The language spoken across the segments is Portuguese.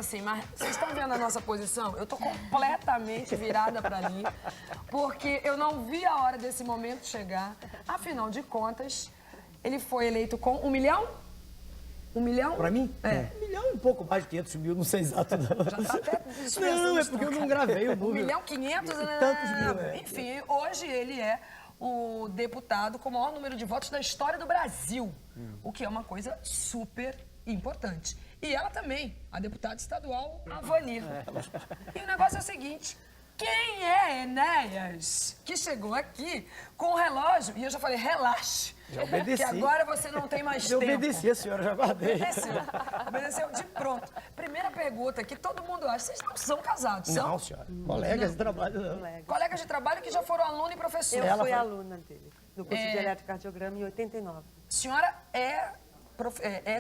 assim, mas vocês estão vendo a nossa posição? Eu tô completamente virada para ali, porque eu não vi a hora desse momento chegar. Afinal de contas, ele foi eleito com 1 milhão? 1 milhão? Pra mim? É. 1 milhão e um pouco mais de 500 mil, não sei exato não. Já tá até Não, é porque eu não gravei o 1 número. milhão 500, né? Tantos mil, é. Enfim, hoje ele é o deputado com o maior número de votos da história do Brasil, o que é uma coisa super importante. E ela também, a deputada estadual Avani. E o negócio é o seguinte, quem é Enéas que chegou aqui com o relógio? E eu já falei, relaxe, Já obedeci. que agora você não tem mais Eu tempo. obedeci, a senhora, já guardei. Obedeceu de pronto. Primeira pergunta que todo mundo acha, vocês não são casados, são? Não, senhora. Colegas de trabalho, não. Colegas de trabalho que já foram aluno e professor. Eu Ela fui foi- aluna dele, do curso de eletrocardiograma em 89. A senhora é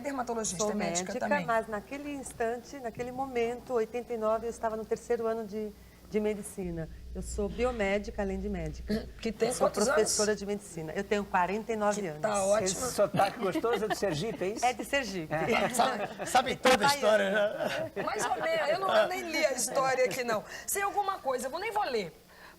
dermatologista, Sou é médica médica, também. mas naquele instante, naquele momento, 89, eu estava no 3º ano de medicina. Eu sou biomédica, além de médica. Que tem Eu sou quantos professora anos? de medicina. Eu tenho 49 anos. Tá ótimo. Esse sotaque gostoso é do Sergipe, é isso? É de Sergipe. Sabe toda a história, né? Mais ou menos. Eu nem li a história aqui, não. Sei alguma coisa, nem vou ler.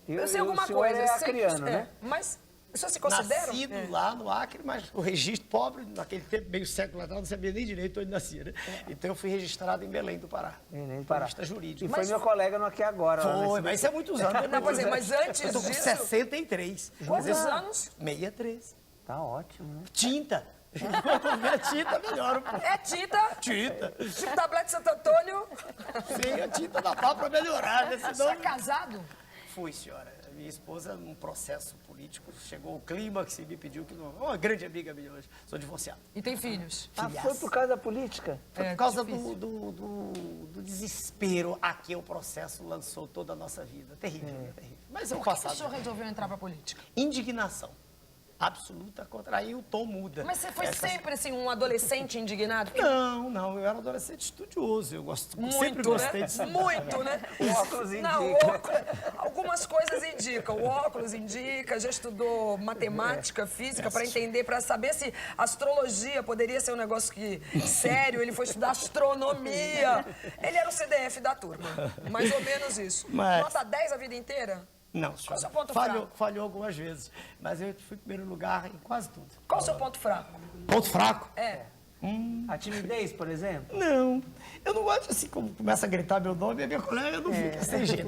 Eu sei E o alguma senhor coisa. é sei acriano, que- né? Mas o senhor se considera? Nascido lá no Acre, mas o registro pobre, naquele tempo, meio século atrás, não sabia nem direito onde nascia, né? Então eu fui registrado em Belém do Pará. Belém do Pará. Jurista jurídico. E foi meu colega no Aqui Agora. lá Foi, nesse- mas isso é muitos anos. Não, pois é, mas antes Eu tô com disso... 63. Quantos anos? 63. Tá ótimo, né? Tinta. Quanto ver tinta, melhor. Pô. É tinta, Tinta. tipo tablete Santo Antônio. Sim, a tinta dá pra melhorar, né? Você é Senão... casado? Fui, senhora. Minha esposa, num processo político, chegou o clímax e me pediu que não... Uma grande amiga minha hoje. Sou divorciado. E tem filhos? Ah, foi por causa da política? Foi É, por causa difícil. do desespero a que o processo lançou toda a nossa vida. Terrível, terrível. Mas é o Por que o passado. senhor resolveu entrar pra política? Indignação. Absoluta contra. Aí o tom muda. Mas você foi Essas- sempre, assim, um adolescente indignado? Não, eu era adolescente estudioso. Eu sempre gostei né? de estudar. Muito, né? O óculos Não, indica. o óculos, algumas coisas indicam. O óculos indica, já estudou matemática, física, para entender, para saber se astrologia poderia ser um negócio sério. Ele foi estudar astronomia. Ele era o CDF da turma. Mais ou menos isso. Mas- Nota 10 a vida inteira? Não, Qual o senhora. seu ponto falhou, fraco? falhou algumas vezes. Mas eu fui em primeiro lugar em quase tudo. Qual o seu ponto fraco? Ponto fraco? É. A timidez, por exemplo? Não. Eu não gosto assim, como começa a gritar meu nome, a minha colega não fica sem jeito.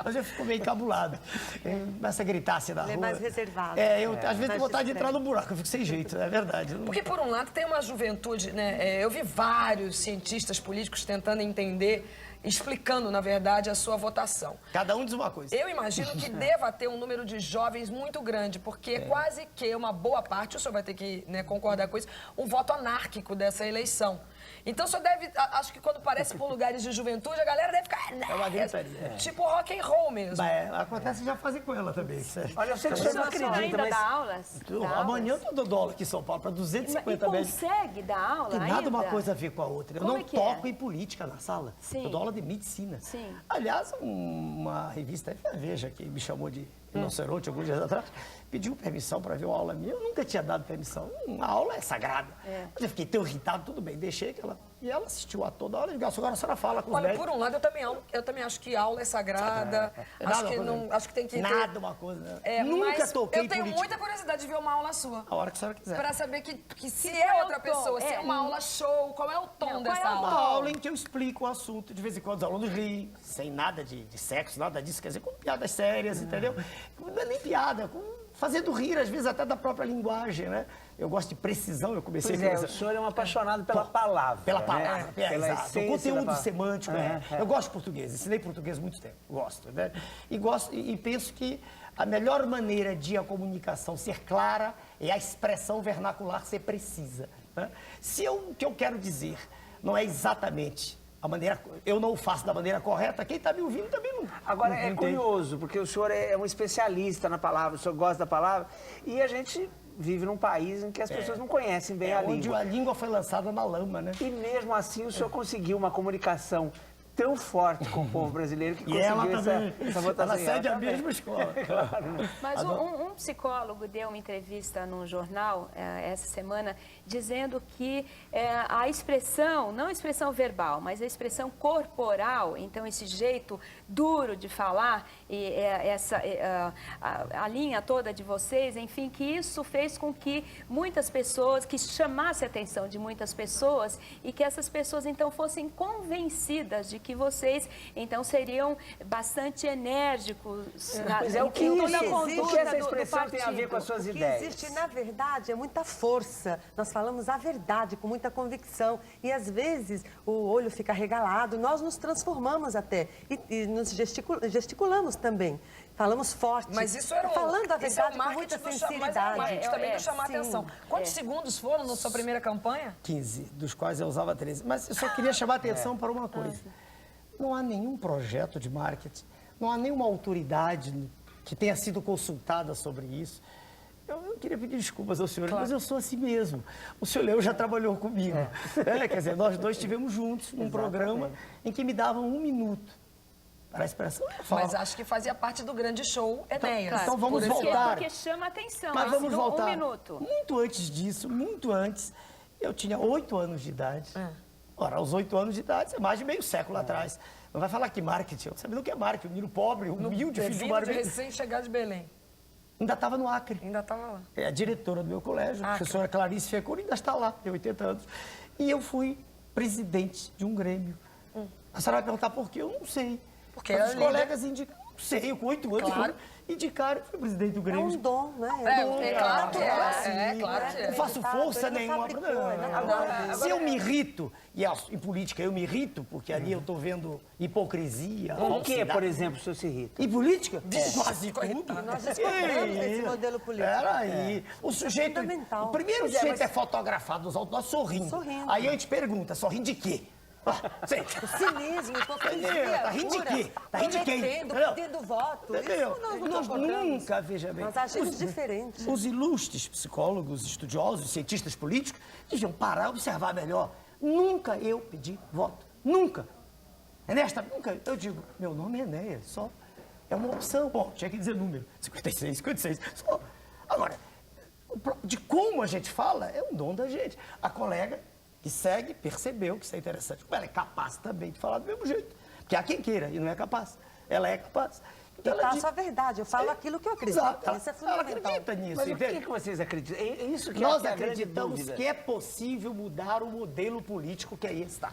Mas eu fico meio encabulado. Começa a gritar assim na Ele é rua. mais reservado. Eu às vezes Mais tenho vontade de discreto. entrar no buraco, eu fico sem jeito, é verdade. Eu não- Porque, por um lado, tem uma juventude, né? Eu vi vários cientistas políticos tentando entender, explicando, na verdade, a sua votação. Cada um diz uma coisa. Eu imagino que deva ter um número de jovens muito grande, porque quase que uma boa parte, o senhor vai ter que, né, concordar com isso, um voto anárquico dessa eleição. Então o senhor deve, acho que quando parece por lugares de juventude, a galera deve ficar... É uma gritaria. Tipo rock and roll mesmo. Acontece já fazer com ela também. Olha, eu sei que você não O senhor acredita, ainda mas... dá aulas? Dá Amanhã eu aulas? tô dando aula aqui em São Paulo para E 250 médicos. consegue dar aula Tem ainda? nada uma coisa a ver com a outra. Eu Como não é que toco é? em política na sala. Sim. Eu dou aula de medicina. Sim. Aliás, uma revista, a Veja, que me chamou de rinoceronte alguns dias atrás, pediu permissão para ver uma aula minha. Eu nunca tinha dado permissão. Uma aula é sagrada. Mas eu fiquei tão irritado, tudo bem, deixei que ela... E ela assistiu a toda a aula e disse, agora a senhora fala com os Olha, médicos. por um lado, eu também acho que aula é sagrada. Acho que tem que ter... Nada uma coisa, né? Nunca Nunca toquei Eu tenho política. muita curiosidade de ver uma aula sua. A hora que a senhora quiser. Pra saber que se qual é é outra o tom? pessoa, se é uma aula show, qual é o tom Não, dessa qual é o Uma aula? aula em que eu explico o assunto. De vez em quando os alunos riem, sem nada de sexo, nada disso. Quer dizer, com piadas sérias, entendeu? Não é nem piada, fazendo rir, às vezes, até da própria linguagem, né? Eu gosto de precisão, eu comecei Pois é, com o senhor é um apaixonado pela palavra. Pela né? palavra, Pela exato. O essência conteúdo da palavra. semântico, Eu gosto de português, ensinei português há muito tempo, gosto, né? E penso que a melhor maneira de a comunicação ser clara é a expressão vernacular ser precisa, né? Se o que eu quero dizer não é exatamente a maneira... Eu não o faço da maneira correta, quem está me ouvindo também não... Agora, não é entende. curioso, porque o senhor é um especialista na palavra, o senhor gosta da palavra, e a gente vive num país em que as pessoas não conhecem bem a Onde língua. a língua foi lançada na lama, né? E mesmo assim o senhor conseguiu uma comunicação tão forte com o povo brasileiro que E ela conseguiu também, essa votação. ela segue a também. mesma escola. Mas um psicólogo deu uma entrevista num jornal essa semana dizendo que a expressão, não a expressão verbal, mas a expressão corporal, então esse jeito duro de falar e a linha toda de vocês, enfim, que isso fez com que muitas pessoas, que chamasse a atenção de muitas pessoas e que essas pessoas então fossem convencidas de que vocês então seriam bastante enérgicos Pois é, o que em isso toda a existe? conduta O que essa do expressão tem a ver partido. com as suas O que ideias? existe, na verdade, é muita força. Nós falamos a verdade com muita convicção. E, às vezes, o olho fica regalado. Nós nos transformamos até. E nos gesticulamos também. Falamos forte. Mas isso era Falando a isso é o verdade com marketing muita do mas é o sinceridade. marketing também do chamar a sim. atenção. Quantos segundos foram na sua primeira campanha? 15, dos quais eu usava 13. Mas eu só queria chamar a atenção para uma coisa. Não há nenhum projeto de marketing, não há nenhuma autoridade que tenha sido consultada sobre isso. Eu queria pedir desculpas ao senhor, mas eu sou assim mesmo. O senhor Leo já trabalhou comigo. Quer dizer, nós dois estivemos juntos num programa em que me davam 1 minuto para a expressão. Mas acho que fazia parte do grande show Enéas. Então vamos Por esse Porque, voltar. porque chama atenção. Mas vamos Um voltar. minuto. Muito antes disso, muito antes, eu tinha 8 anos de idade. Ora, aos 8 anos de idade, é mais de meio século atrás. Não vai falar que marketing, eu não sabia o que é marketing. O menino pobre, humilde, filho de Vindo de marketing. recém-chegado de Belém. Ainda estava no Acre. Ainda estava lá. É a diretora do meu colégio, a professora Clarice Fecuri, ainda está lá, tem 80 anos. E eu fui presidente de um grêmio. A senhora vai perguntar por quê? Eu não sei. Porque Mas era os líder. colegas indicaram, não sei, eu com 8 anos, Claro. indicaram, eu fui presidente do É Grêmio. um dom, né? Claro que é. Assim, Claro que é. Não faço força Ele nenhuma. fabricou, Não, é não, natural. não. Se eu me irrito, e em política eu me irrito, porque ali eu estou vendo hipocrisia. Com o que, falsidade. por exemplo, o senhor se irrita? Em política? Quase coitado. tudo. Nós discordamos desse modelo político. Peraí. O sujeito. fundamental. O primeiro sujeito é fotografado nos outdoors sorrindo. Sorrindo. Aí a gente pergunta, sorrindo de quê? Sei. O cinismo, hipocrisia, Entendeu? Tá rindo de pura, quê? Tá rindo de quem? prometendo, Entendeu? pedindo voto. Entendeu? Isso nós não Nós concordamos. nunca, veja bem. Nós agimos diferente. Os ilustres psicólogos, estudiosos, cientistas políticos deviam parar e observar melhor. Nunca eu pedi voto. Nunca. Nunca. Eu digo, meu nome é Enéas, só. É uma opção. Bom, tinha que dizer número. 56, 56. Só. Agora, de como a gente fala é um dom da gente. A colega que segue percebeu que isso é interessante. Ela é capaz também de falar do mesmo jeito. Porque há quem queira e não é capaz. Ela é capaz. Eu Ela passo diz- a verdade, eu falo aquilo que eu acredito. Exato. Isso é Ela fundamental. acredita nisso. Mas o entende? que vocês acreditam? É isso que Nós é a grande acreditamos dúvida. que é possível mudar o modelo político que aí está.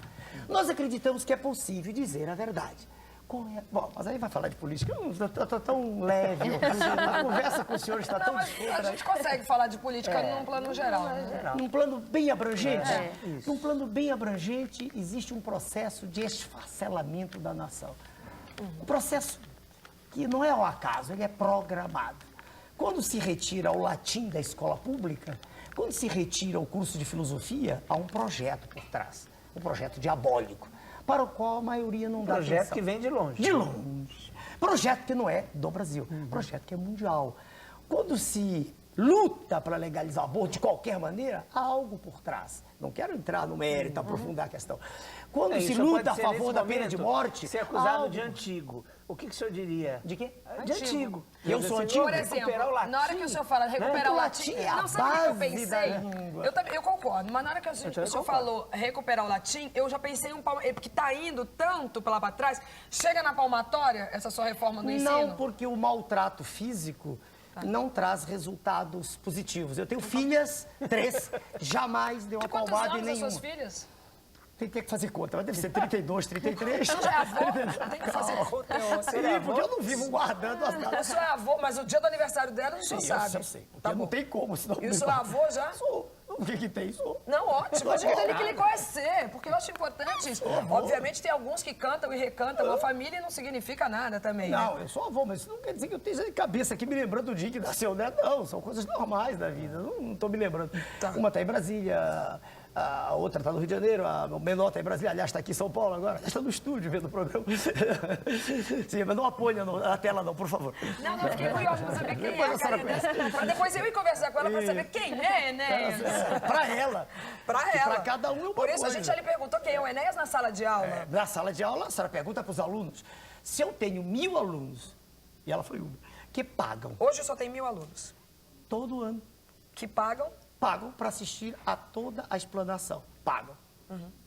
Nós acreditamos que é possível dizer a verdade. Bom, mas aí vai falar de política, está tão leve. A conversa com o senhor está Não, tão mas a descontraída. gente consegue falar de política num plano geral, né? Num plano bem abrangente, num plano bem abrangente, existe um processo de esfacelamento da nação. Um processo que não é ao acaso, ele é programado. Quando se retira o latim da escola pública, quando se retira o curso de filosofia, há um projeto por trás, um projeto diabólico, para o qual a maioria não dá Projeto atenção. que vem de longe. De longe. Projeto que não é do Brasil, projeto que é mundial. Quando se luta para legalizar o aborto de qualquer maneira, há algo por trás. Não quero entrar no mérito, aprofundar a questão. Quando se Isso luta a pode ser, favor nesse da pena momento, de morte... ser há acusado algo. de antigo. O que o senhor diria? De quê? De antigo. Eu sou antigo? Por exemplo, Recuperar o latim. na hora que o senhor fala recuperar o O latim, latim é a não, sabe o que eu base da pensei? língua. Eu concordo, mas na hora que o senhor falou recuperar o latim, eu já pensei em porque tá indo tanto pra lá pra trás, chega na palmatória, essa sua reforma do ensino. Não, porque o maltrato físico não traz resultados positivos. Eu tenho filhas, 3, jamais deu uma De quantos palmada em anos as nenhuma. suas filhas? Tem que ter que fazer conta, mas deve ser 32, 33. Então já é avô? Tem que fazer conta. Sim, porque eu não vivo guardando as O datas. senhor é avô, mas o dia do aniversário dela o senhor Sim, sabe. eu sei, porque Tá não bom. tem como. Senão E o senhor é avô já? Sou. O que tem? Sou. Não, ótimo. A gente tem que lhe conhecer, porque eu acho importante isso. Obviamente tem alguns que cantam e recantam uma família e não significa nada também, né? Não, eu sou avô, mas isso não quer dizer que eu esteja de cabeça aqui me lembrando do dia que nasceu o neto. Não, são coisas normais da vida. Não estou me lembrando. Tá. Uma está em Brasília, a outra está no Rio de Janeiro, o menor está em Brasília, aliás, está aqui em São Paulo agora, está no estúdio vendo o programa. Sim, mas não aponha na tela não, por favor. Não, fiquei curiosa pra saber quem Depois é a a senhora Karina. Pra depois eu ir conversar com ela pra saber quem é Enéas. Para ela. Pra E ela. pra cada um é uma Por isso a coisa. gente já lhe perguntou quem é o Enéas na sala de aula. Na sala de aula, a senhora pergunta para os alunos. Se eu tenho 1000 alunos, e ela foi uma, que pagam Hoje só tem 1000 alunos todo ano, que pagam. pagam para assistir a toda a explanação. Pagam.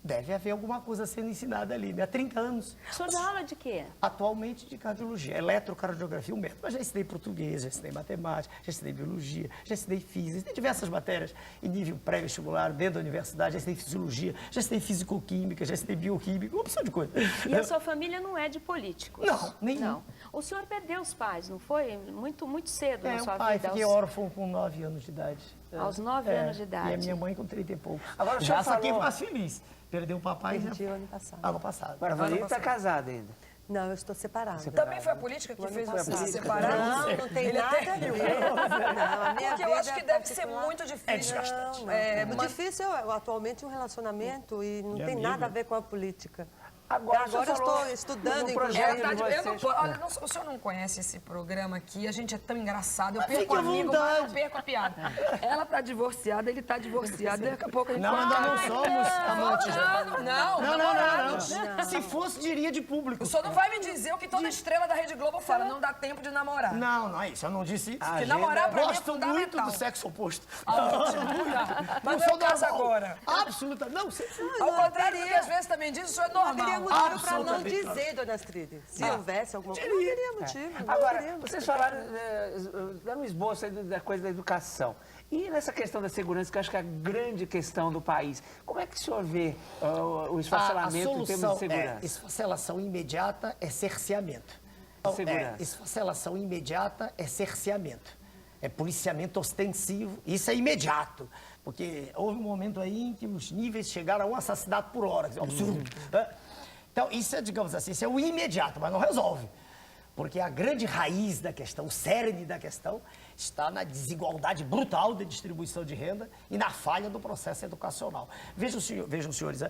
Deve haver alguma coisa sendo ensinada ali, né? Há 30 anos. O senhor dá aula de quê? Atualmente de cardiologia, eletrocardiografia, um método. Mas já ensinei português, já ensinei matemática, já ensinei biologia, já ensinei física, ensinei diversas matérias em nível pré-vestibular, dentro da universidade, já ensinei fisiologia, já ensinei fisicoquímica, já ensinei bioquímica, uma opção de coisa. E a sua família não é de políticos? Não, nenhum. Não. O senhor perdeu os pais, não foi? Muito cedo na O sua pai, vida. fiquei órfão com 9 anos de idade. Aos 9 anos de idade. E a minha mãe com 30 e poucos. Agora, o já senhor saquei falou- mais feliz. Perdeu o papai Perdi já... o ano passado. Ano passado. Agora, a Vanilla está casada ainda. Não, eu estou separada. Também foi a política que O ano fez você se passado. separar? Não tem Ele é nada a terrível. ver. Não, a minha Porque eu vida acho que é deve ser particular. muito difícil. É desgastante. Não, É, o mas- difícil é atualmente um relacionamento e não Minha tem amiga. nada a ver com a política. Agora, Agora você eu falou estou estudando, no inclusive. projeto Eu de não vocês. posso- olha, o senhor não conhece esse programa aqui, a gente é tão engraçado. Eu Mas perco fique à amigo, mas não vontade. perco a piada. Ela tá divorciada, ele tá divorciado, daqui a pouco a gente Não, vai- ainda não somos amantes. Não, Não. Se fosse, diria de público. O senhor não vai me dizer o que toda estrela da Rede Globo fala, não dá tempo de namorar. Não é isso. Eu não disse isso. Porque namorar pra mim é Gosto muito fundamental. do sexo oposto. Mas sou não casa normal. agora. Absoluta. Não, Ao contrário do que às vezes também diz, o senhor é normal. Teria motivo para não Absolutamente dizer, dona Astrid. Se houvesse alguma coisa, não Diria. teria motivo. não Agora, teria vocês falaram, deram um esboço aí da coisa da educação. E nessa questão da segurança, que eu acho que é a grande questão do país, como é que o senhor vê o A esfacelamento em termos solução de segurança? esfacelação imediata é cerceamento. Segurança. Esfacelação imediata é cerceamento. É policiamento ostensivo. Isso é imediato. Porque houve um momento aí em que os níveis chegaram a um assassinato por hora. Que é um absurdo. Né? Então, isso é, digamos assim, isso é o imediato, mas não resolve. Porque a grande raiz da questão, o cerne da questão, está na desigualdade brutal de distribuição de renda e na falha do processo educacional. Vejam, senhores,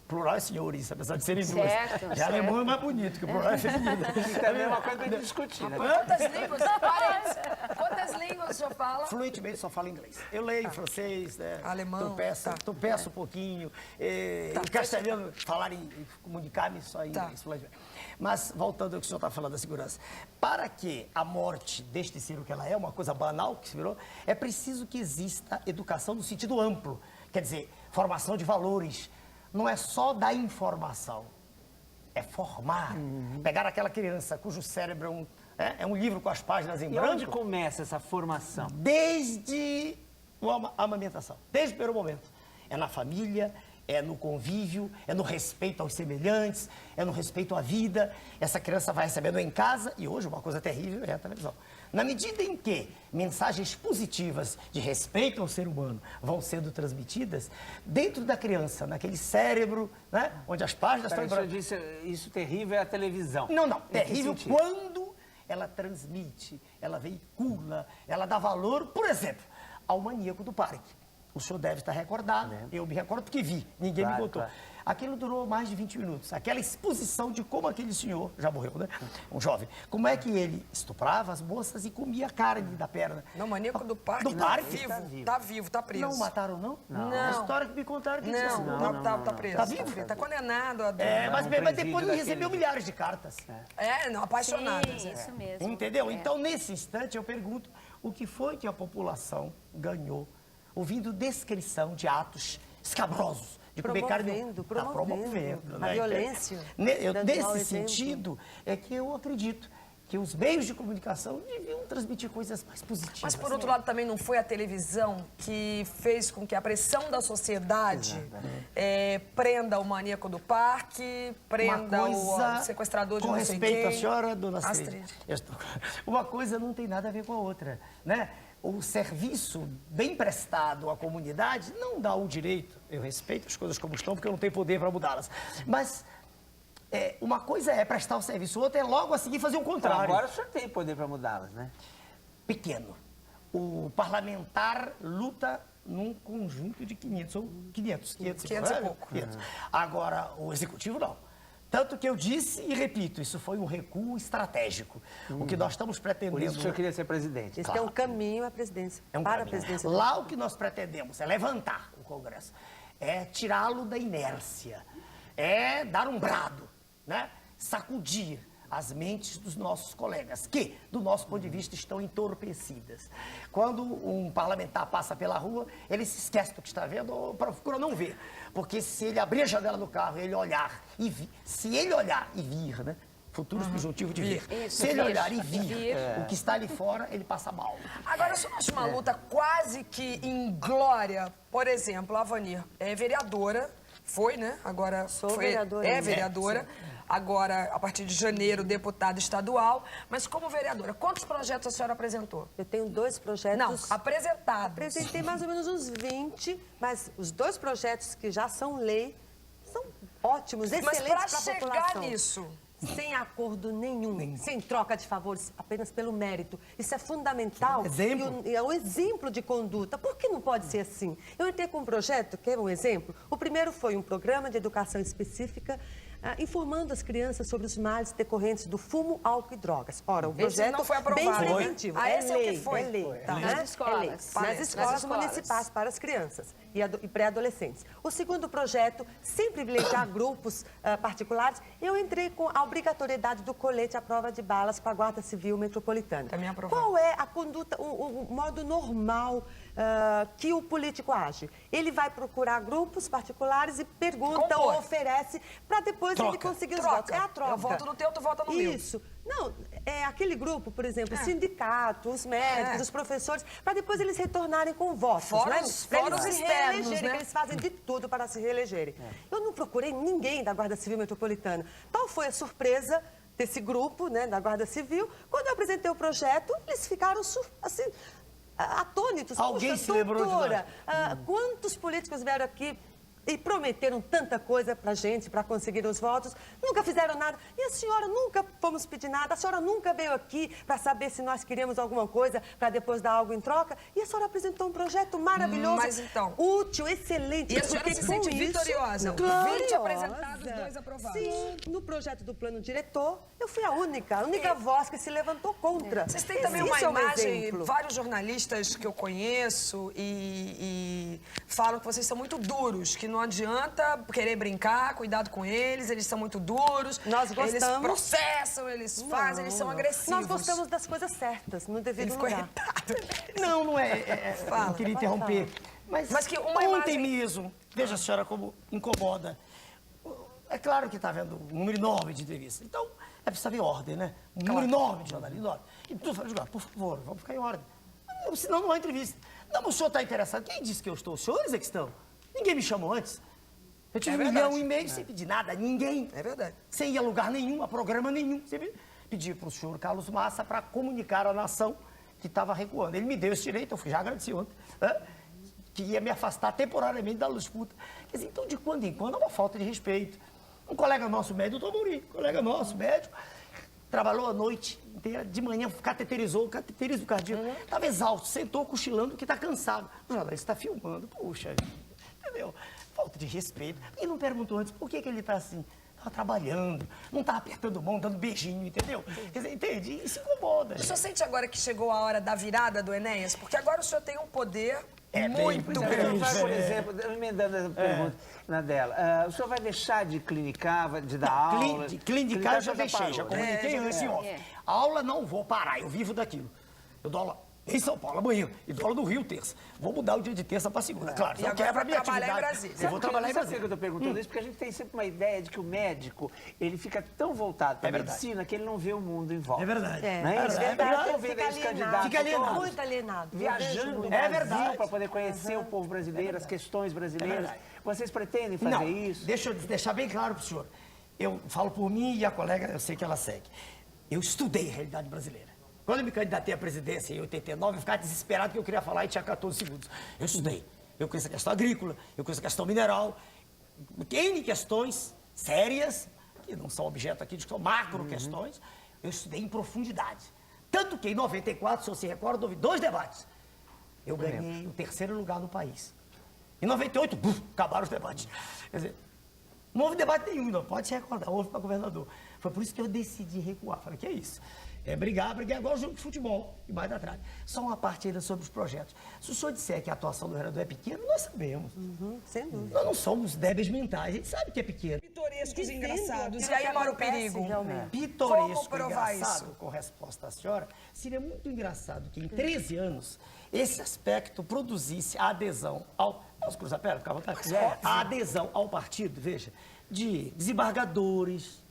plural é senhores, apesar de serem duas. Certo, Já alemão é mais bonito, que o plural é feminino. E também é uma coisa para gente discutir, né? Quantas línguas? Parênteses. Quantas línguas o senhor fala? Fluentemente só falo inglês. Eu leio francês, né? Alemão, Tropeço um pouquinho. Em castelhano, falar e comunicar-me só em Tá. inglês. Fluentemente. Mas, voltando ao que o senhor está falando da segurança, para que a morte deixe de ser o que ela é, uma coisa banal que se virou, é preciso que exista educação no sentido amplo. Quer dizer, formação de valores. Não é só dar informação, é formar. Pegar aquela criança cujo cérebro é um livro com as páginas em E branco. onde começa essa formação? Desde a amamentação, desde o primeiro momento. É na família, é no convívio, é no respeito aos semelhantes, é no respeito à vida. Essa criança vai recebendo em casa, e hoje uma coisa terrível é a televisão. Na medida em que mensagens positivas de respeito ao ser humano vão sendo transmitidas, dentro da criança, naquele cérebro, né, onde as páginas Peraí, estão o senhor disse isso terrível é a televisão. Não, Em que terrível sentido? quando ela transmite, ela veicula, ela dá valor, por exemplo, ao maníaco do parque. O senhor deve estar recordado, eu me recordo porque vi, ninguém me Claro, contou. claro. Aquilo durou mais de 20 minutos. Aquela exposição de como aquele senhor, já morreu, né? Um jovem, como é que ele estuprava as moças e comia carne da perna. Não, maníaco do parque. Do parque? Tá vivo, tá preso. Não mataram, não? Não. A história que me contaram que tinha sido. Tá preso. Tá vivo? Tá condenado a... Mas um depois presídio ele recebeu daquele. milhares de cartas. Não, apaixonadas. Sim, isso mesmo. Entendeu? É. Então, nesse instante, eu pergunto o que foi que a população ganhou ouvindo descrição de atos escabrosos de comer carne. Promovendo a né? violência, dando Nesse mau exemplo. sentido, é que eu acredito que os meios de comunicação deviam transmitir coisas mais positivas. Mas, por outro lado, também não foi a televisão que fez com que a pressão da sociedade prenda o maníaco do parque, prenda o sequestrador de com não sei respeito quem. à senhora, dona Astrid. Astrid. Uma coisa não tem nada a ver com a outra, né? O serviço bem prestado à comunidade não dá o direito, eu respeito as coisas como estão, porque eu não tenho poder para mudá-las, mas uma coisa é prestar o serviço, outra é logo a seguir fazer o Então, contrário. agora o senhor tem poder para mudá-las, né? Pequeno. O parlamentar luta num conjunto de 500 ou 500 e pouco. 500. Agora, o executivo não. Tanto que eu disse e repito, isso foi um recuo estratégico. O que nós estamos pretendendo... Por isso que o senhor queria ser presidente. Esse é um caminho à presidência, É um para caminho. a presidência. Lá o que nós pretendemos é levantar o Congresso, é tirá-lo da inércia, é dar um brado, né? Sacudir as mentes dos nossos colegas, que, do nosso ponto de vista, estão entorpecidas. Quando um parlamentar passa pela rua, ele se esquece do que está vendo ou procura não ver. Porque se ele abrir a janela do carro, ele olhar e vir, se ele olhar e vir, né? Futuro subjuntivo de vir. Isso, Se ele vir. olhar e vir Vir. o que está ali fora, ele passa mal. Agora, eu acho uma luta quase que em glória. Por exemplo, a Vanir é vereadora, foi, né? Agora Sou foi, vereadora é ainda. vereadora. Agora, a partir de janeiro, deputada estadual. Mas como vereadora, quantos projetos a senhora apresentou? Eu tenho 2 projetos... Não, apresentados. Apresentei mais ou menos uns 20, mas os 2 projetos que já são lei são ótimos, Mas excelentes para para a chegar população. nisso... Sem acordo nenhum, sem troca de favores, apenas pelo mérito. Isso é fundamental. Exemplo. E é um exemplo de conduta. Por que não pode ser assim? Eu entrei com um projeto, que é um exemplo. O primeiro foi um programa de educação específica, informando as crianças sobre os males decorrentes do fumo, álcool e drogas. Ora, o Esse projeto não foi aprovado. bem Foi. preventivo. Ah, É esse é o que lei, foi. é lei. Foi. Tá? Nas É escolas. lei. Parece. Nas escolas Nas escolas. municipais para as crianças e pré-adolescentes. O segundo projeto, sem privilegiar grupos particulares, eu entrei com a obrigatoriedade do colete à prova de balas para a Guarda Civil Metropolitana. Também aprovado. Qual é a conduta, o modo normal que o político age? Ele vai procurar grupos particulares e pergunta Compor. ou oferece para depois ele conseguir os votos. É a troca. Eu voto no teu, tu vota no meu. Isso. Não, é aquele grupo, por exemplo, o sindicato, os médicos, os professores, para depois eles retornarem com votos. Fora né? os- Pra fora eles os se externos, reelegerem, né? que eles fazem de tudo para se reelegerem. Eu não procurei ninguém da Guarda Civil Metropolitana. Tal foi a surpresa desse grupo, né, da Guarda Civil. Quando eu apresentei o projeto, eles ficaram assim, atônitos. Alguém Puxa, se lembrou de doutora, quantos políticos vieram aqui e prometeram tanta coisa para a gente, para conseguir os votos, nunca fizeram nada. E a senhora nunca fomos pedir nada, a senhora nunca veio aqui para saber se nós queríamos alguma coisa, para depois dar algo em troca. E a senhora apresentou um projeto maravilhoso, Mas então- útil, excelente. E a senhora porque se com sente isso- vitoriosa? Gloriosa. 20 apresentados, 2 aprovados. Sim, no projeto do plano diretor, eu fui a única voz que se levantou contra. Vocês têm também uma Isso é um imagem, exemplo. vários jornalistas que eu conheço e falam que vocês são muito duros, que não adianta querer brincar, cuidado com eles são muito duros. Nós Eles gostamos. processam, eles fazem, eles são agressivos. Nós gostamos das coisas certas, no Ele devido ficou lugar. irritado. Não Fala, não queria pode interromper. Mas que uma ontem imagem- mesmo, veja a senhora como incomoda. É claro que está vendo um número enorme de entrevistas. Então, é preciso haver ordem, né? Um número enorme de jornalistas, enorme. E tu fala, por favor, vamos ficar em ordem. Senão não há entrevista. Não, o senhor está interessado. Quem disse que eu estou? Os senhores é que estão. Ninguém me chamou antes. Eu tive É 1,5 verdade. milhão sem pedir nada a ninguém. É verdade. Sem ir a lugar nenhum, a programa nenhum. Sempre pedi para o senhor Carlos Massa para comunicar à nação que estava recuando. Ele me deu esse direito, eu já agradeci ontem, né? Que ia me afastar temporariamente da disputa. Quer dizer, então, de quando em quando, é uma falta de respeito. Um colega nosso médico, o doutor Mourinho, colega nosso médico, trabalhou a noite inteira, de manhã cateterismo cardíaco. Estava exausto, sentou cochilando, que está cansado. O jornalista está filmando, puxa, entendeu? Falta de respeito. E não perguntou antes por que ele está assim. Estava trabalhando, não estava apertando mão, dando beijinho, entendeu? Quer dizer, entende? Isso incomoda. O senhor sente agora que chegou a hora da virada do Enéas? Porque agora o senhor tem um poder muito O senhor grande. vai, por exemplo, emendando essa pergunta na dela, o senhor vai deixar de clinicar, de dar aula? De clinicar eu já já deixei, parou, já né? comuniquei antes em off. A aula não vou parar, eu vivo daquilo. Eu dou aula em São Paulo amanhã e dou aula no Rio terça. Vou mudar o dia de terça para segunda, claro. E Não agora quebra a vai minha trabalhar em atividade. Brasília. Eu vou trabalhar em Sabe por que Brasília. eu estou perguntando isso? Porque a gente tem sempre uma ideia de que o médico, ele fica tão voltado para a verdade. medicina que ele não vê o mundo em volta. É verdade. É, Não é isso? é verdade. Eu tô vendo esse candidato Fica alienado. Muito alienado. viajando no É Brasil verdade. para poder conhecer o povo brasileiro, as questões brasileiras. verdade. Vocês pretendem fazer Não, isso? deixa eu deixar bem claro para o senhor. Eu falo por mim e a colega, eu sei que ela segue. Eu estudei a realidade brasileira. Quando eu me candidatei à presidência em 89, eu ficava desesperado que eu queria falar e tinha 14 segundos. Eu estudei. Eu conheço a questão agrícola, eu conheço a questão mineral, N questões sérias, que não são objeto aqui, são macro questões, eu estudei em profundidade. Tanto que em 94, se você se recorda, houve 2 debates. eu ganhei o 3º lugar no país. Em 98, acabaram os debates. Quer dizer, não houve debate nenhum, não pode se recordar, houve para governador. Foi por isso que eu decidi recuar. Falei, que é isso? É brigar igual jogo de futebol, embaixo da trave. Só uma parte ainda sobre os projetos. Se o senhor disser que a atuação do vereador é pequena, nós sabemos. Sem dúvida. Nós não somos débeis mentais, a gente sabe que é pequeno. Pitorescos e Dizendo engraçados. aquilo E aí que mora o acontece, perigo. realmente. Pitoresco, Como provar engraçado, isso? com resposta à senhora, seria muito engraçado que em 13 anos esse aspecto produzisse a adesão ao... Posso cruzar a perna? Fica à vontade. A adesão ao partido, veja, de desembargadores,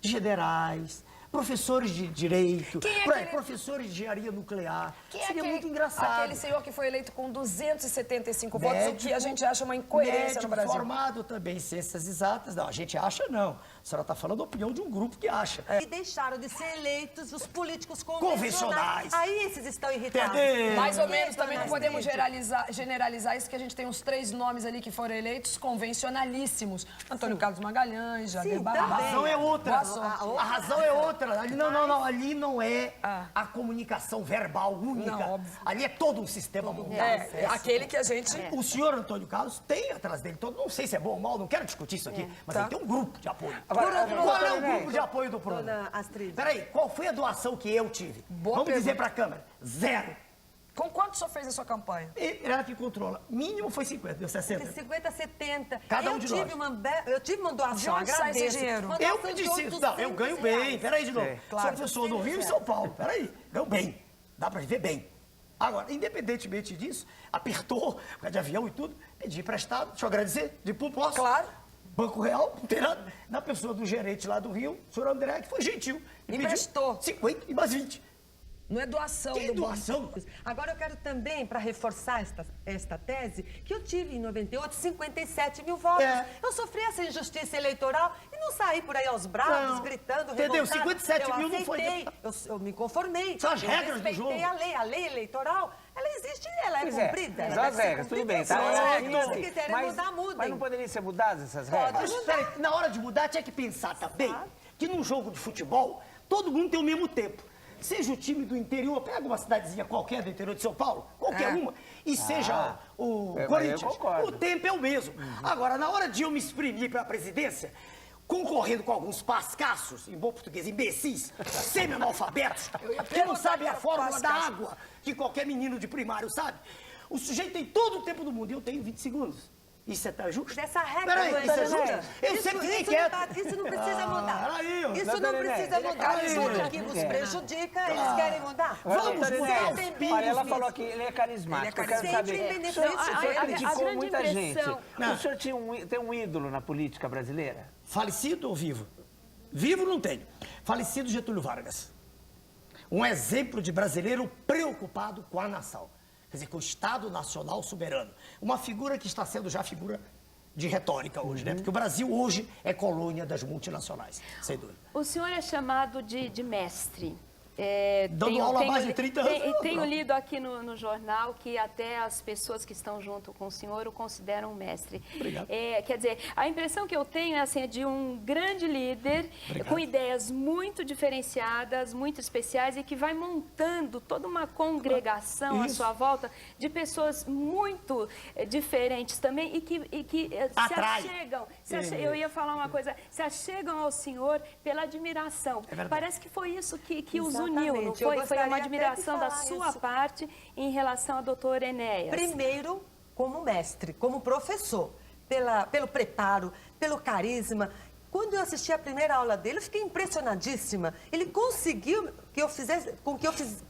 de generais, professores de direito, Quem é por aí, aquele- professores de engenharia nuclear. Quem é Seria aquele- muito engraçado. Aquele senhor que foi eleito com 275 votos, o que a Médico- gente acha uma incoerência médico no Brasil. formado também em ciências exatas. Não, a gente acha não. A senhora está falando a opinião de um grupo que acha. E deixaram de ser eleitos os políticos Convencionais. Aí esses estão irritados. Entendeu? Mais ou E aí, menos, também não dona podemos Astrid? generalizar isso, que a gente tem uns 3 nomes ali que foram eleitos convencionalíssimos. Antônio Carlos Magalhães, Jair Sim, A também. razão é outra. Boa sorte. A razão é outra. Ali não. Ali não é a comunicação verbal única. Não, óbvio. Ali é todo um sistema mundial. É, aquele que a gente... O senhor Antônio Carlos tem atrás dele todo, não sei se é bom ou mal, não quero discutir isso aqui, mas Tá. ele tem um grupo de apoio. Agora, Qual é o doutora grupo de apoio do Prono? Dona Astrid. Peraí, qual foi a doação que eu tive? Boa Vamos dizer pergunta. para a Câmara. 0. Com quanto o senhor fez a sua campanha? Ela que controla. Mínimo foi 50, deu 60. 50, 70. Cada um de nós. Eu tive uma doação, De onde sai esse agradeço. dinheiro? Uma Eu doação que de disse isso. Não, eu ganho R$800. bem. Peraí de novo. Claro. Sou professor no Rio e São Paulo. Peraí, ganho bem. Dá para viver bem. Agora, independentemente disso, apertou, por causa de avião e tudo, pedi emprestado, deixa eu agradecer, de pum, posso? Claro. Banco Real, não tem nada. Na pessoa do gerente lá do Rio, o senhor André, que foi gentil. me pediu Emprestou. 50 e mais 20. Não é doação Que do doação? Agora eu quero também, para reforçar esta tese, que eu tive em 98 57 mil votos. É. Eu sofri essa injustiça eleitoral e não saí por aí aos braços, Não. gritando, Entendeu? revoltada. 57 eu mil não foi aceitei, deputado. eu me conformei. São as eu regras do respeitei jogo. A lei eleitoral, ela existe, ela é Pois é, cumprida. ela são as deve ser regras, tudo cumprida. bem, tá? São as É, regras. tudo Se bem. quiserem mudar, mudem. Mas não poderiam ser mudadas essas Pode. regras? Mas, peraí, na hora de mudar, tinha que pensar também que num jogo de futebol, todo mundo tem o mesmo tempo. Seja o time do interior, pega uma cidadezinha qualquer do interior de São Paulo, qualquer uma, e seja o mas eu Corinthians, concordo. o tempo é o mesmo. Agora, na hora de eu me exprimir para a presidência, concorrendo com alguns pascaços, em bom português, imbecis, semi-analfabetos, que não sabem a fórmula da água, que qualquer menino de primário sabe, o sujeito tem todo o tempo do mundo e eu tenho 20 segundos. Isso é justo? Dessa regra Peraí, não é isso é justa. justo? Eu sempre fiquei isso quieto. Isso não precisa mudar. peraí, ó. Isso Doutora não Nené, precisa ele é mudar. Isso carismático, que nos quer. prejudica, eles querem mudar. Vamos Doutora mudar Nené, os pingos olha, ela nisso. falou que ele é carismático. Ele é Eu quero carismático. saber. Sempre em O senhor, benefício o senhor a criticou grande muita gente. impressão- O senhor tem um ídolo na política brasileira? Falecido ou vivo? Vivo não tenho. Falecido Getúlio Vargas. Um exemplo de brasileiro preocupado com a nação. Quer dizer, com o Estado Nacional soberano. Uma figura que está sendo já figura de retórica hoje, né? Porque o Brasil hoje é colônia das multinacionais, sem dúvida. O senhor é chamado de mestre. Dando aula há mais de 30 anos. Tenho lido aqui no jornal que até as pessoas que estão junto com o senhor o consideram mestre. Obrigado. Quer dizer, a impressão que eu tenho é, assim, de um grande líder Obrigado. com ideias muito diferenciadas, muito especiais e que vai montando toda uma congregação à Isso. sua volta de pessoas muito diferentes também e que se Atrai. achegam. Eu ia falar uma coisa, se achegam ao senhor pela admiração. verdade. Parece que foi isso que os Exatamente. uniu, não Eu foi? Foi gostaria uma até de admiração da falar sua isso. parte em relação ao doutor Enéas. Primeiro, como mestre, como professor, pelo preparo, pelo carisma. Quando eu assisti a primeira aula dele, eu fiquei impressionadíssima. Ele conseguiu que eu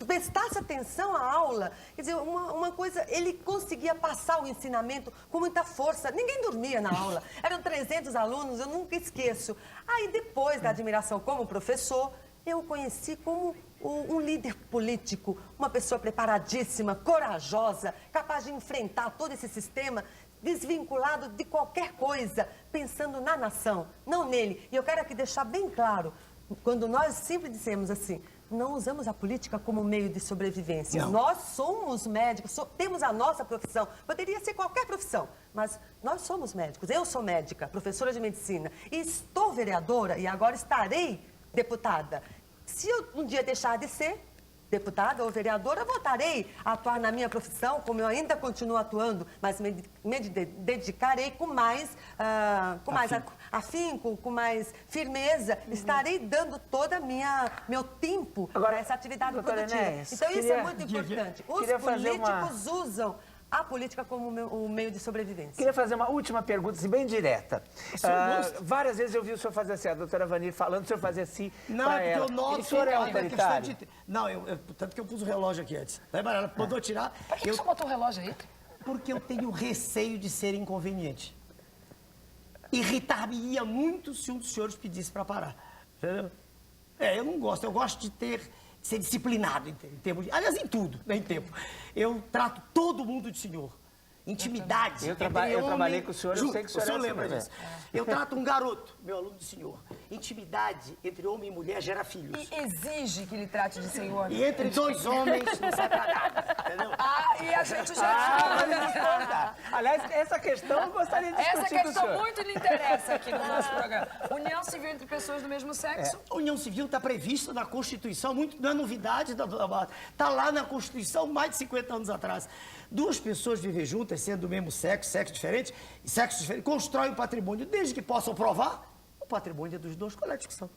prestasse atenção à aula. Quer dizer, uma coisa, ele conseguia passar o ensinamento com muita força. Ninguém dormia na aula. Eram 300 alunos, eu nunca esqueço. Aí, depois da admiração como professor, eu o conheci como um líder político, uma pessoa preparadíssima, corajosa, capaz de enfrentar todo esse sistema, desvinculado de qualquer coisa, pensando na nação, não nele. E eu quero aqui deixar bem claro, quando nós sempre dissemos assim, não usamos a política como meio de sobrevivência. Não. Nós somos médicos, temos a nossa profissão. Poderia ser qualquer profissão, mas nós somos médicos. Eu sou médica, professora de medicina, e estou vereadora e agora estarei deputada. Se eu um dia deixar de ser, deputada ou vereadora, voltarei a atuar na minha profissão, como eu ainda continuo atuando, mas me dedicarei com mais, afinco, com mais firmeza. Estarei dando toda meu tempo para essa atividade doutora produtiva. Enéas, Então, isso é muito importante. Os queria fazer políticos usam a política como o meio de sobrevivência. Queria fazer uma última pergunta, assim, bem direta. Várias vezes eu vi o senhor fazer assim, a doutora Vanir falando, o senhor fazer assim Não, pra é porque ela. eu noto... E o senhor é a questão autoritário? Não, tanto que eu pus o relógio aqui antes. Né, Mariana? Mandou tirar. Por que você botou o relógio aí? Porque eu tenho receio de ser inconveniente. Irritar-me-ia muito se um dos senhores pedisse para parar. Entendeu? Eu não gosto. Eu gosto de ser disciplinado em termos de... Aliás, em tudo, né, em tempo. Eu trato todo mundo de senhor. Intimidade. Eu trabalhei com o senhor, eu sei que o senhor lembra assim, disso. Eu trato um garoto, meu aluno de senhor. Intimidade entre homem e mulher gera filhos. E exige que ele trate de senhor. E entre dois homens não sai pra nada, entendeu? E a gente já... Aliás, essa questão eu gostaria de discutir Essa com o questão senhor. muito lhe interessa aqui no nosso programa. União civil entre pessoas do mesmo sexo. A união civil está prevista na Constituição, não é novidade, está lá na Constituição mais de 50 anos atrás. Duas pessoas vivem juntas, sendo do mesmo sexo diferente, constroem um patrimônio, desde que possam provar, o patrimônio é dos dois. Qual é a discussão?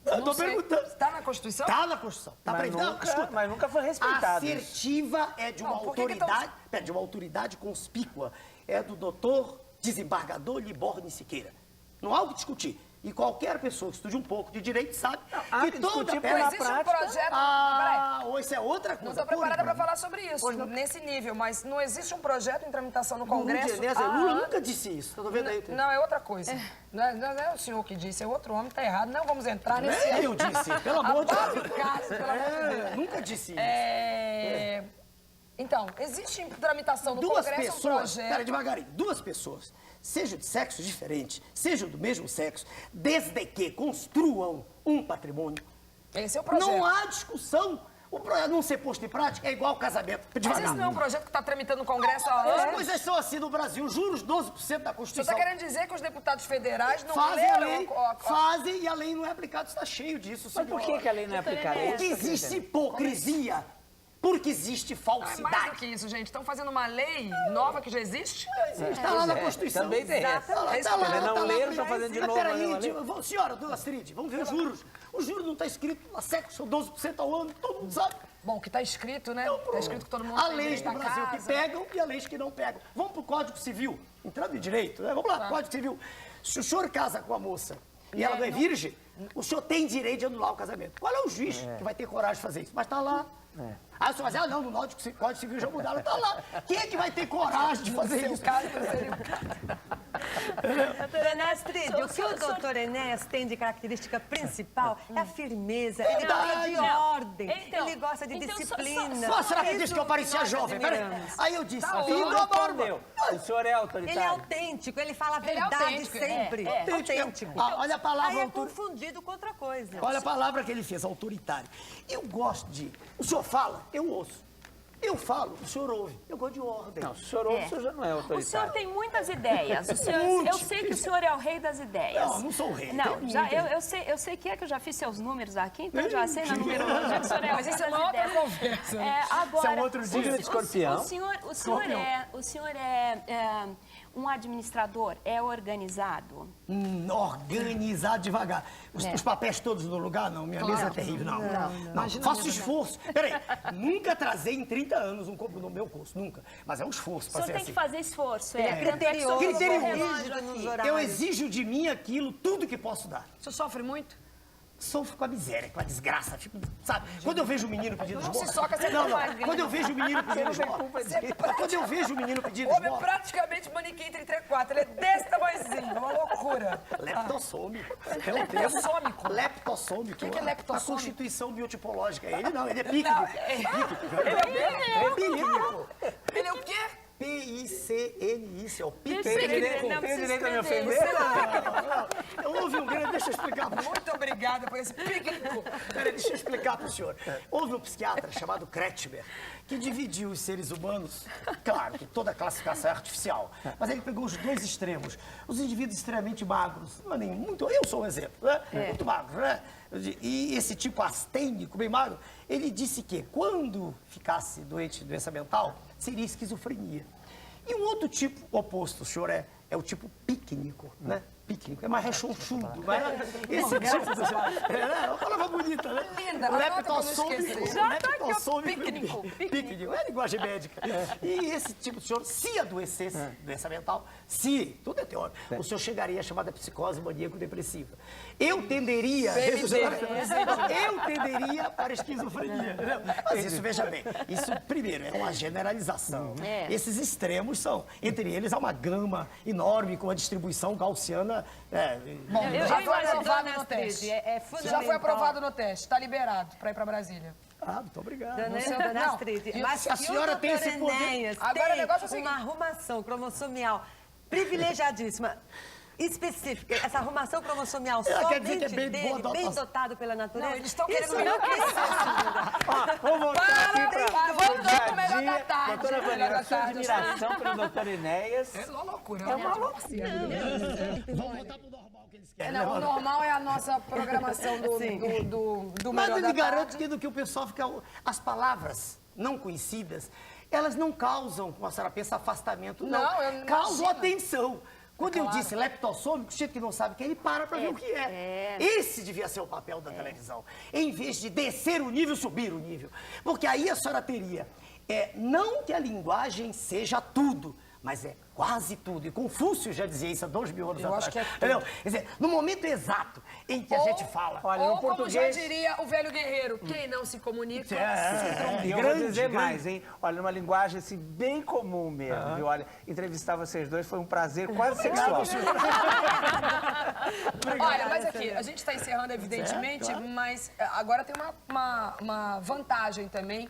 Eu estou perguntando. Está na Constituição? Está na Constituição. Está previsto. Mas nunca foi respeitado isso. Assertiva é de uma autoridade, de uma autoridade conspícua. É do doutor desembargador Liborne Siqueira. Não há o que discutir. E qualquer pessoa que estude um pouco de direito sabe há que toda Não pela existe um prática... projeto... Isso é outra Não coisa. estou preparada para falar sobre isso, nesse nível, mas não existe um projeto em tramitação no Congresso... Lula nunca disse isso. Estou vendo aí. Não, é outra coisa. Não é o senhor que disse, é outro homem, está errado. Não vamos entrar nesse... Nem eu disse, pelo amor de Abaixa Deus. o caso, pelo amor de Deus. Nunca disse isso. Então, existe em tramitação no Duas Congresso pessoas, um projeto... pera, devagarinho, duas pessoas, sejam de sexos diferentes, sejam do mesmo sexo, desde que construam um patrimônio, Esse é o projeto. não há discussão. O projeto não ser posto em prática é igual ao casamento. Mas esse não é um projeto que está tramitando no Congresso há As anos. coisas são assim no Brasil, juros 12% da O senhor Constituição. está querendo dizer que os deputados federais não Fazem a leram... lei, fazem e a lei não é aplicada, está cheio disso, Mas por que a lei não é aplicada? Porque existe hipocrisia, porque existe É falsidade. mais do que isso, gente. Estão fazendo uma lei nova que já existe? Está lá na Constituição. Também tem essa. Está lá, Eles não tá lá. leram, estão fazendo de Mas novo a peraí, mesma lei. senhora, dona Astrid, vamos ver os juros. Os juros não está escrito na SEC, são 12% ao ano, todo mundo sabe. Bom, que está escrito, né? Está escrito que todo mundo Há tem leis direito no à Brasil casa. que pegam e há leis que não pegam. Vamos para o Código Civil, entrando em direito, né? Vamos lá, Código Civil. Se o senhor casa com a moça e ela não é virgem, o senhor tem direito de anular o casamento. Qual é o juiz que vai ter coragem de fazer isso? Mas está lá. Aí o senhor vai dizer, não, no Código Civil já mudaram, está lá. Quem é que vai ter coragem de fazer isso? Dona Astrid, o que o doutor Enéas tem de característica principal é a firmeza, ele gosta de ordem, Então, ele gosta de então, disciplina. Nossa, será que disse Isso que eu parecia nós jovem? Peraí. admiramos. Aí eu disse, O senhor filho não da barba. respondeu. O senhor é Ele é autoritário. autêntico, ele fala a Ele é verdade autêntico, sempre. Autêntico. Olha a palavra Aí é autor... confundido com outra coisa. Olha a palavra que ele fez, autoritário. Eu gosto de... O senhor fala, eu ouço. Eu falo, o senhor ouve. Eu gosto de ordem. Não, se o senhor ouve, o senhor já não é O autoritário. senhor tem muitas ideias. Eu sei que o senhor é o rei das ideias. Não, não sou o rei. Não, Tem já, muitas. eu sei que é que eu já fiz seus números aqui, então eu já sei na numerologia que o senhor é o Mas rei isso é das uma outra ideias. conversa. Agora, Isso é um outro dia. Signo de escorpião. O senhor é um administrador, é organizado? Organizar devagar. Os papéis todos no lugar, não. Minha mesa é terrível, não. Faço esforço. Peraí, nunca trazei em 30 anos um corpo no meu curso, nunca. Mas é um esforço O para senhor ser tem assim. que fazer esforço. Ele é criterioso, Criterioso. rígido nos horários. Eu exijo de mim aquilo, tudo que posso dar. O senhor sofre muito? Sofro com a miséria, com a desgraça. Fico, sabe? Quando eu vejo o menino pedindo Não esmola... se soca, você não, não faz, Quando eu vejo o menino pedindo esmola... Quando eu vejo o menino pedindo Homem é esmola... praticamente manequim 34. Ele é desse tamanhozinho, uma loucura. Leptossômico. É um Leptossômico? Leptossômico. O que é leptossômico? A constituição biotipológica. Ele não, ele é píquico. Não, É bilíquico. Ele é o quê? P-I-C-N-I-C, é o Tem píquico. direito, Tem não precisa direito a me escrever. ofender? Eu ouvi um grande, deixa eu explicar. Muito obrigada. obrigada por esse piquenico. Peraí, deixa eu explicar para o senhor. Houve um psiquiatra chamado Kretschmer que dividiu os seres humanos, claro que toda classificação é artificial, mas ele pegou os dois extremos. Os indivíduos extremamente magros, mas nem muito, eu sou um exemplo, né? Muito magros, né? E esse tipo astênico, bem magro, ele disse que quando ficasse doente de doença mental, seria esquizofrenia. E um outro tipo oposto, o senhor é o tipo pícnico, né? Pícnico, é mais rechonchudo. Esse é uma palavra bonita, né? Linda, O anota pra não leptossômico. esquecer. Já tá aqui, ó, Leptossômico. pícnico. Pícnico, é linguagem médica. E esse tipo de senhor, se adoecesse, doença mental, tudo é teórico, o senhor chegaria a chamada psicose maníaco-depressiva. Eu tenderia para a esquizofrenia. Entendeu? Mas isso, veja bem, isso primeiro é uma generalização. Esses extremos são, entre eles há uma gama enorme com a distribuição gaussiana. Bom, Eu já foi imagino, aprovado Dona no Astrid, teste. é fundamental. Já foi aprovado no teste, está liberado para ir para Brasília. Muito obrigado. Dona Não. Astrid, E mas a que senhora o tem doutor esse poder. Enéas Agora, tem o negócio é o seguinte. uma arrumação cromossomial privilegiadíssima, específica. Essa arrumação cromossomial Ela quer dizer somente que é bem dele, boa bem dotação. dotado pela natureza. Não, eles estão querendo Isso melhor não é Vamos voltar aqui para voltou pro melhor da tarde. Doutora melhor Vanilla, da sua tarde. admiração pelo doutor Enéas. É uma loucura. É uma loucura. Vamos voltar para o normal que eles querem. Não, o normal é a nossa programação do Mas melhor eu da lhe garanto tarde. que do que o pessoal fica... As palavras não conhecidas, elas não causam, como a senhora pensa, afastamento, não. Não, eu causam imagino. atenção. Quando eu Claro. disse leptossômico, o gente que não sabe o que é, ele para para ver o que é. Esse devia ser o papel da televisão. Em vez de descer o nível, subir o nível. Porque aí a senhora teria, não que a linguagem seja tudo, mas é quase tudo. E Confúcio já dizia isso há 2000 anos Eu atrás. acho que é tudo. Entendeu? Quer dizer, no momento exato em que a gente fala... Olha, Ou no como já português... diria o velho guerreiro, quem não se comunica... E eu vou dizer mais, hein? Olha, numa linguagem assim, bem comum mesmo, viu? Olha, entrevistar vocês dois foi um prazer quase sexual. Olha, mas aqui, a gente está encerrando, evidentemente, mas agora tem uma vantagem também,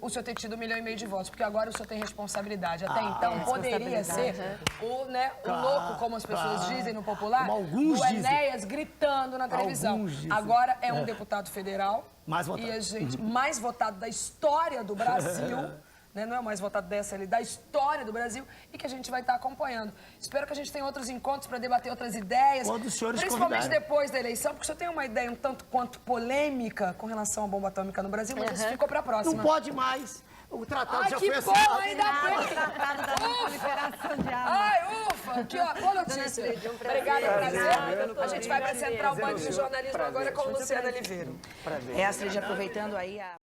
o senhor ter tido 1,5 milhão de votos, porque agora o senhor tem responsabilidade. Até então, poderia ser o louco, como as pessoas dizem no popular, Como alguns o dizem. Enéas gritando na televisão. Alguns dizem. Agora é um deputado federal. Mais votado. E a gente, mais votado da história do Brasil. Né, não é o mais votado dessa ali, da história do Brasil, e que a gente vai estar acompanhando. Espero que a gente tenha outros encontros para debater outras ideias, Quando os senhores principalmente convidarem. depois da eleição, porque o senhor tem uma ideia um tanto quanto polêmica com relação à bomba atômica no Brasil, mas isso ficou para a próxima. Não pode mais. O tratado Ai, já que foi bom, assinado. ainda bem! Tratado da proliferação de armas. Ai, ufa! Que ó, boa notícia. Astrid, um prazer. Obrigada, prazer. A gente vai para a Prazer. Central Band de Jornalismo agora com Luciana Oliveira. Astrid, aproveitando aí a...